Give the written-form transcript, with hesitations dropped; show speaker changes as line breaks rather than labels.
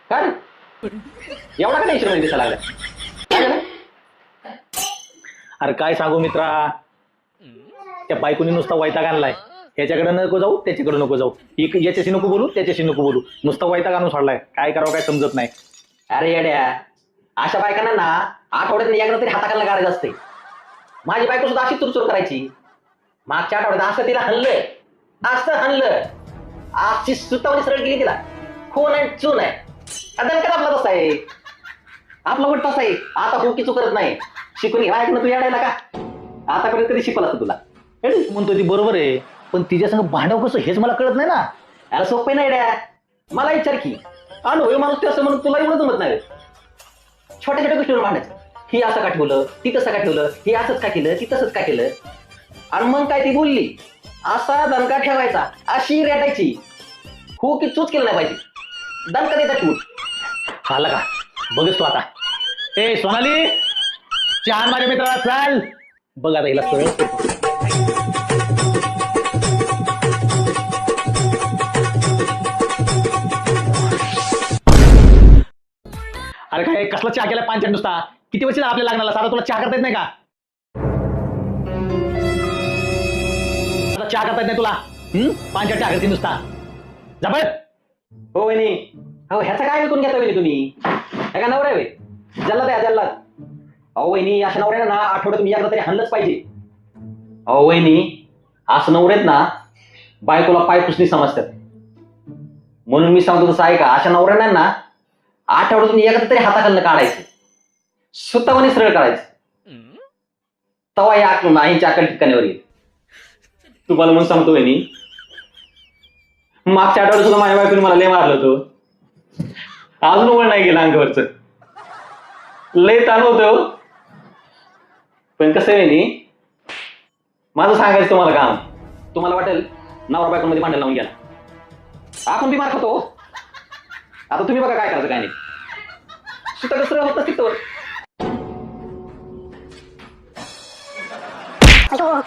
काय एवढा का टेन्शन मध्ये दिसायला लागला? काय झालं?
अरे काय सांगू मित्रा, त्या बायकोनी नुसता वैताग आणलाय. ह्याच्याकडे नको जाऊ, त्याच्याकडे नको जाऊ, याच्याशी नको बोलू, त्याच्याशी नको बोलू, नुसता वैताग आणून सोडलाय. काय करावं काय समजत नाही.
अरे येड्या, अशा बायकांना ना आठवड्यात एकदा तरी हाताखालनं काढायचं असते. माझी बायको सुद्धा अशी चुरचूर करायची. मागच्या आठवड्यात असं तिला हल्लंय, असं हल्लं, अशी सुतावणी सरळ केली तिला. खून आहे चून आहे. दणकत आपला तसा आहे, आपला वट तसा आहे. आता हो की चुकत नाही. शिकून घ्या ऐक ना, तू येडायला का? आतापर्यंत कधी शिकवलं असतं तुला?
म्हणतो ती बरोबर आहे, पण तिच्या संग भांडव कसं हेच मला कळत नाही ना.
अरे सोपं नाही येड्या, मला विचार की अनुभवी माणूस ते असं म्हणून तुला एवढं जमत नाही. छोट्या छोट्या गोष्टीवर भांडायचं. ही असं का ठेवलं, ती तसं का ठेवलं, हे असंच का केलं, ती तसंच का केलं. आणि मग काय ती बोलली असा दणका ठेवायचा, अशी रेटायची. हो की चूच केलं नाही पाहिजे, दणका देता ठेवून.
आला का बघच तू आता. ए सोनाली, छान माझ्या मित्राला चाल. बघ आता हिला सरळ अरे काय कसला चहा केला पाच नुसता? किती वर्ष आपल्या लागणार? साधा तुला चहा करता येत नाही का? चहा करता येत नाही तुला? पाच चहा करते नुसता. जबळ
हो वहिनी, हो ह्याचा काय विकून घेता वहिनी तुम्ही? का नवरा आहे जल्लाद आहे जल्लाद. अहो वहिनी, अशा नवऱ्यानं ना आठवड्यात मी एकदा तरी हाणलंच पाहिजे. अहो वहिनी, असं नवऱ्यात ना बायकोला पाय पुसणी समजतात. म्हणून मी सांगतो तसं ऐका. अशा नवऱ्यांना ना आठवड्यातून एकदा तरी हाताखालनं काढायचं, स्वतःने सरळ करायचं. तवा या नाहीच्या अकल ठिकाणीवर येईल. तुम्हाला म्हणून सांगतो वहिनी, मागच्या आठवड्यात सुद्धा माझ्या बायकोने मला लय मारलं होतं. अजून वळ नाही गेलं अंगावरच, लय ताण होतं. पण कसं आहे नी, माझं सांगायचं तुम्हाला काम. तुम्हाला वाटेल नवरा बायकोमध्ये भांडण लावून गेला, आपण बी मार खातो. आता तुम्ही बघा काय करायचं काय नाही. सुद्धा कसं होत तिथं.
अयो